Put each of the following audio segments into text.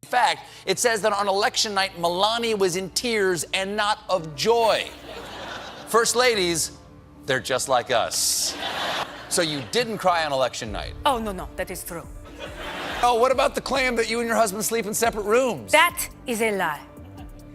In fact, it says that on election night, Melania was in tears and not of joy. First ladies, they're just like us. So you didn't cry on election night? Oh, no, that is true. Oh, what about the claim that you and your husband sleep in separate rooms? That is a lie.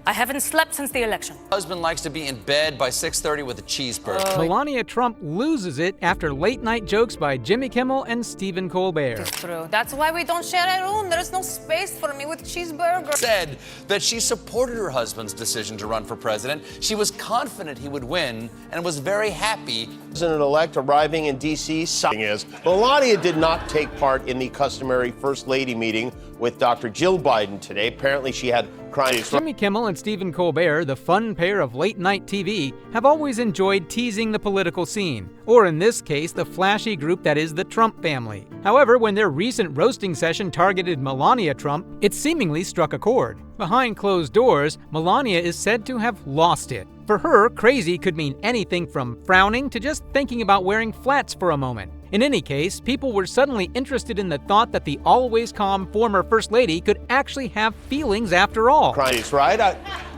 I haven't slept since the election. Husband likes to be in bed by 6:30 with a cheeseburger. Melania Trump loses it after late-night jokes by Jimmy Kimmel and Stephen Colbert. It's true. That's why we don't share a room. There's no space for me with cheeseburger. Said that she supported her husband's decision to run for president. She was confident he would win and was very happy. President-elect arriving in D.C. Melania did not take part in the customary First Lady meeting with Dr. Jill Biden today. Apparently she had crying. Jimmy Kimmel and Stephen Colbert, the fun pair of late-night TV, have always enjoyed teasing the political scene, or in this case, the flashy group that is the Trump family. However, when their recent roasting session targeted Melania Trump, it seemingly struck a chord. Behind closed doors, Melania is said to have lost it. For her, crazy could mean anything from frowning to just thinking about wearing flats for a moment. In any case, people were suddenly interested in the thought that the always calm former First Lady could actually have feelings after all. Right?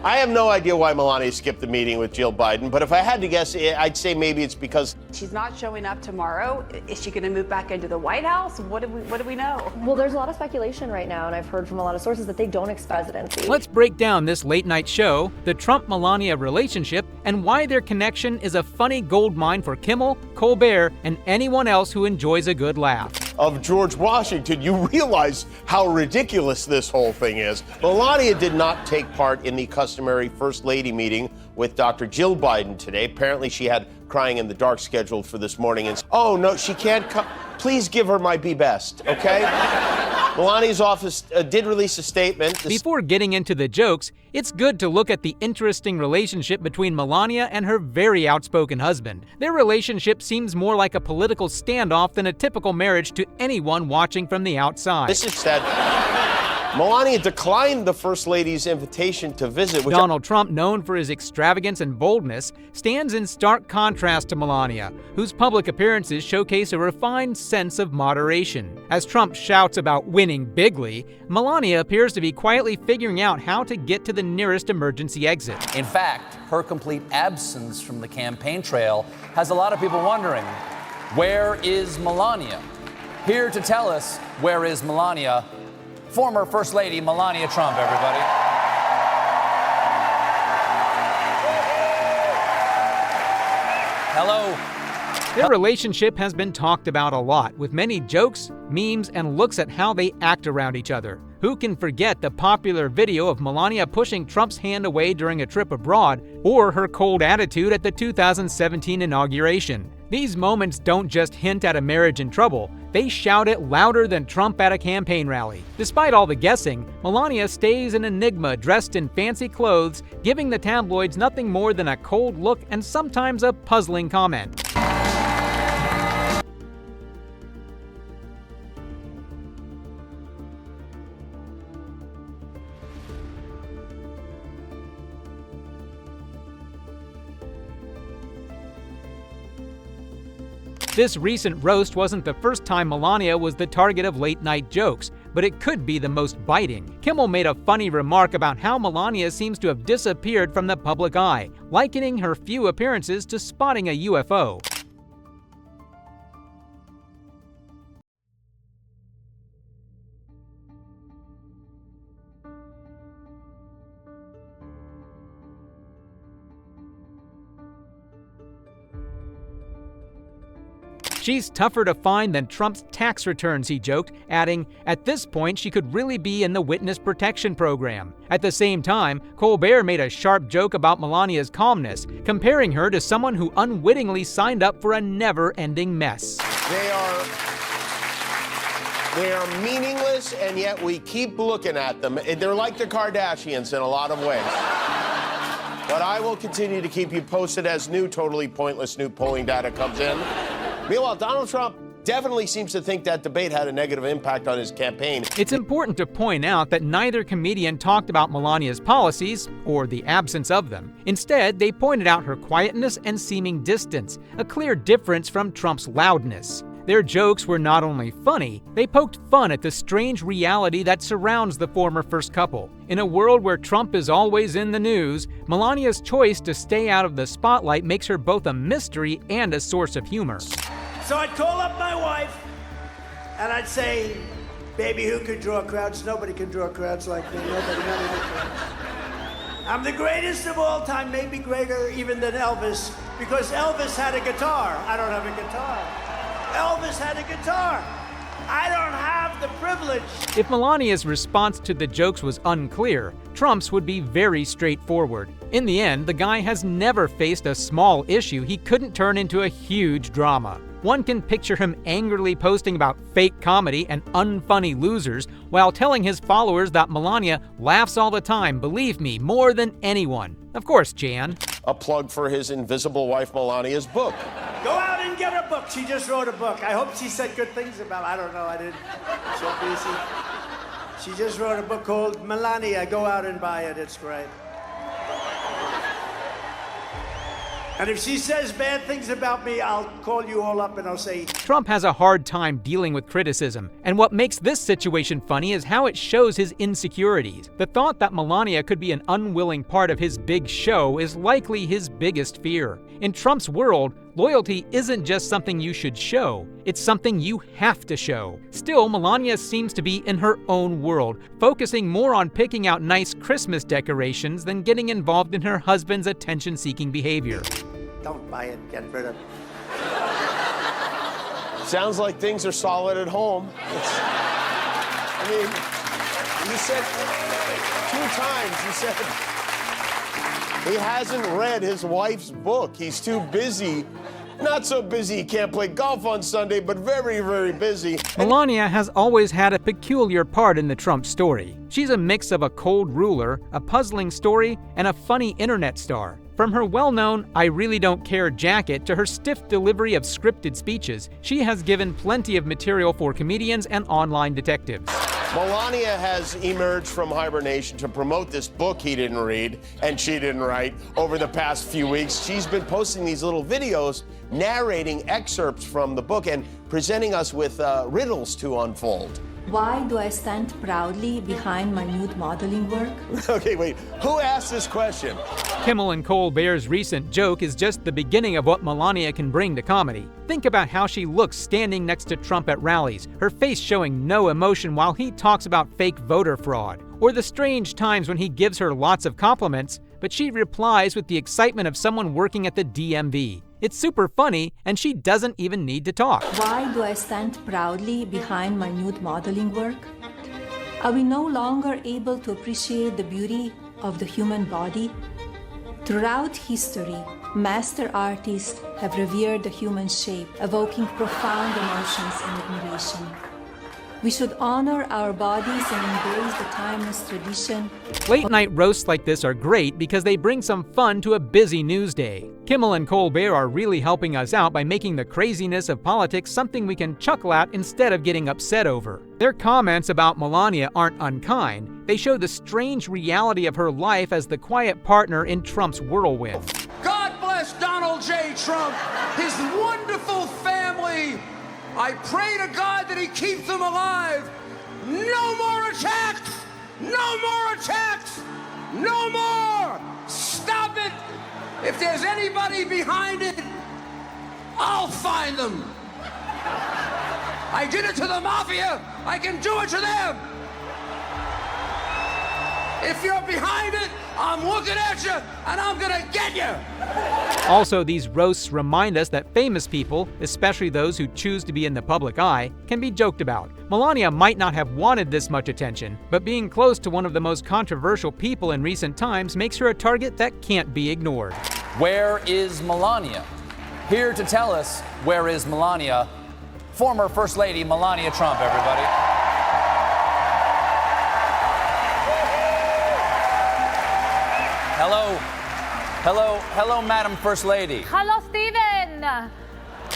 I have no idea why Melania skipped the meeting with Jill Biden, but if I had to guess, I'd say maybe it's because she's not showing up tomorrow. Is she going to move back into the White House? What do we know? Well, there's a lot of speculation right now, and I've heard from a lot of sources that they don't expect presidency. Let's break down this late-night show, the Trump-Melania relationship, and why their connection is a funny gold mine for Kimmel, Colbert, and anyone else who enjoys a good laugh. Of George Washington, you realize how ridiculous this whole thing is. Melania did not take part in the customary First Lady meeting with Dr. Jill Biden today. Apparently she had crying in the dark scheduled for this morning. And oh no, she can't come. Please give her my be best, okay? Melania's office did release a statement. Before getting into the jokes, it's good to look at the interesting relationship between Melania and her very outspoken husband. Their relationship seems more like a political standoff than a typical marriage to anyone watching from the outside. This is said. Melania declined the First Lady's invitation to visit. Donald Trump, known for his extravagance and boldness, stands in stark contrast to Melania, whose public appearances showcase a refined sense of moderation. As Trump shouts about winning bigly, Melania appears to be quietly figuring out how to get to the nearest emergency exit. In fact, her complete absence from the campaign trail has a lot of people wondering, where is Melania? Here to tell us where is Melania, former First Lady Melania Trump, everybody. Hello. Their relationship has been talked about a lot, with many jokes, memes, and looks at how they act around each other. Who can forget the popular video of Melania pushing Trump's hand away during a trip abroad, or her cold attitude at the 2017 inauguration? These moments don't just hint at a marriage in trouble, they shout it louder than Trump at a campaign rally. Despite all the guessing, Melania stays an enigma dressed in fancy clothes, giving the tabloids nothing more than a cold look and sometimes a puzzling comment. This recent roast wasn't the first time Melania was the target of late-night jokes, but it could be the most biting. Kimmel made a funny remark about how Melania seems to have disappeared from the public eye, likening her few appearances to spotting a UFO. She's tougher to find than Trump's tax returns, he joked, adding, at this point she could really be in the witness protection program. At the same time, Colbert made a sharp joke about Melania's calmness, comparing her to someone who unwittingly signed up for a never-ending mess. They are meaningless, and yet we keep looking at them. They're like the Kardashians in a lot of ways. But I will continue to keep you posted as new, totally pointless new polling data comes in. Meanwhile, Donald Trump definitely seems to think that debate had a negative impact on his campaign. It's important to point out that neither comedian talked about Melania's policies, or the absence of them. Instead, they pointed out her quietness and seeming distance, a clear difference from Trump's loudness. Their jokes were not only funny, they poked fun at the strange reality that surrounds the former first couple. In a world where Trump is always in the news, Melania's choice to stay out of the spotlight makes her both a mystery and a source of humor. So I'd call up my wife, and I'd say, baby, who could draw crowds? Nobody can draw crowds like me. Nobody can. I'm the greatest of all time, maybe greater even than Elvis, because Elvis had a guitar. I don't have a guitar. Elvis had a guitar. I don't have the privilege. If Melania's response to the jokes was unclear, Trump's would be very straightforward. In the end, the guy has never faced a small issue he couldn't turn into a huge drama. One can picture him angrily posting about fake comedy and unfunny losers while telling his followers that Melania laughs all the time, believe me, more than anyone. Of course, Jan. A plug for his invisible wife Melania's book. Go out and get her book. She just wrote a book. I hope she said good things about it. I don't know. I didn't. So busy. She just wrote a book called Melania. Go out and buy it. It's great. And if she says bad things about me, I'll call you all up and I'll say... Trump has a hard time dealing with criticism, and what makes this situation funny is how it shows his insecurities. The thought that Melania could be an unwilling part of his big show is likely his biggest fear. In Trump's world, loyalty isn't just something you should show, it's something you have to show. Still, Melania seems to be in her own world, focusing more on picking out nice Christmas decorations than getting involved in her husband's attention-seeking behavior. Don't buy it. Get rid of it. Sounds like things are solid at home. I mean, you said 2 times, you said he hasn't read his wife's book. He's too busy. Not so busy he can't play golf on Sunday, but very, very busy. Melania has always had a peculiar part in the Trump story. She's a mix of a cold ruler, a puzzling story, and a funny internet star. From her well-known I really don't care jacket to her stiff delivery of scripted speeches, she has given plenty of material for comedians and online detectives. Melania has emerged from hibernation to promote this book he didn't read and she didn't write over the past few weeks. She's been posting these little videos narrating excerpts from the book and presenting us with riddles to unfold. Why do I stand proudly behind my nude modeling work? Okay, wait, who asked this question? Kimmel and Colbert's recent joke is just the beginning of what Melania can bring to comedy. Think about how she looks standing next to Trump at rallies, her face showing no emotion while he talks about fake voter fraud, or the strange times when he gives her lots of compliments, but she replies with the excitement of someone working at the DMV. It's super funny, and she doesn't even need to talk. Why do I stand proudly behind my nude modeling work? Are we no longer able to appreciate the beauty of the human body? Throughout history, master artists have revered the human shape, evoking profound emotions and admiration. We should honor our bodies and embrace the timeless tradition. Late-night roasts like this are great because they bring some fun to a busy news day. Kimmel and Colbert are really helping us out by making the craziness of politics something we can chuckle at instead of getting upset over. Their comments about Melania aren't unkind. They show the strange reality of her life as the quiet partner in Trump's whirlwind. God bless Donald J. Trump, his wonderful family. I pray to God that he keeps them alive. No more attacks! No more attacks! No more! Stop it! If there's anybody behind it, I'll find them. I did it to the mafia. I can do it to them. If you're behind it, I'm looking at you and I'm gonna get you. Also, these roasts remind us that famous people, especially those who choose to be in the public eye, can be joked about. Melania might not have wanted this much attention, but being close to one of the most controversial people in recent times makes her a target that can't be ignored. Where is Melania? Here to tell us where is Melania, former First Lady Melania Trump, everybody. Hello, Madam First Lady. Hello, Steven!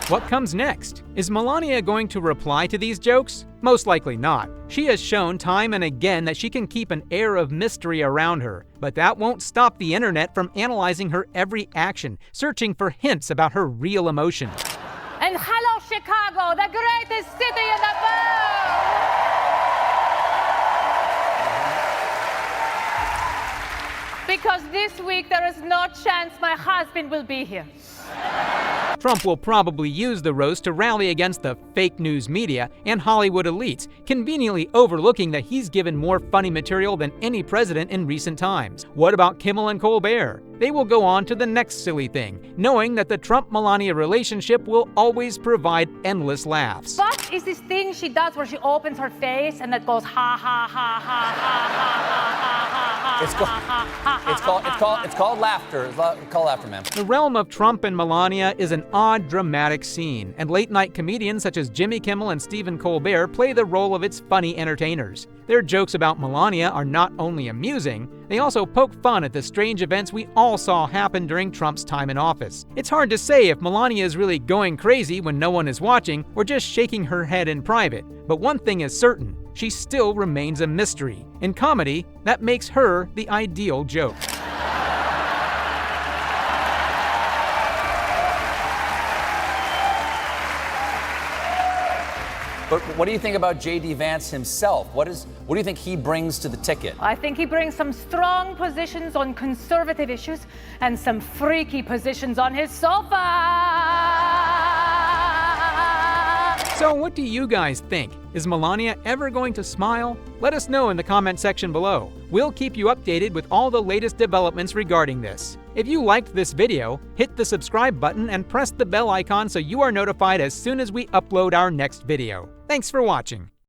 What comes next? Is Melania going to reply to these jokes? Most likely not. She has shown time and again that she can keep an air of mystery around her, but that won't stop the internet from analyzing her every action, searching for hints about her real emotions. And hello, Chicago, the greatest city in the world. Because this week there is no chance my husband will be here. Trump will probably use the roast to rally against the fake news media and Hollywood elites, conveniently overlooking that he's given more funny material than any president in recent times. What about Kimmel and Colbert? They will go on to the next silly thing, knowing that the Trump-Melania relationship will always provide endless laughs. What is this thing she does where she opens her face and that goes ha ha ha ha ha ha ha? It's called laughter. It's called laughter, man. The realm of Trump and Melania is an odd, dramatic scene, and late-night comedians such as Jimmy Kimmel and Stephen Colbert play the role of its funny entertainers. Their jokes about Melania are not only amusing, they also poke fun at the strange events we all saw happen during Trump's time in office. It's hard to say if Melania is really going crazy when no one is watching or just shaking her head in private, but one thing is certain, she still remains a mystery. In comedy, that makes her the ideal joke. But what do you think about J.D. Vance himself? What do you think he brings to the ticket? I think he brings some strong positions on conservative issues and some freaky positions on his sofa. So what do you guys think? Is Melania ever going to smile? Let us know in the comment section below. We'll keep you updated with all the latest developments regarding this. If you liked this video, hit the subscribe button and press the bell icon so you are notified as soon as we upload our next video. Thanks for watching.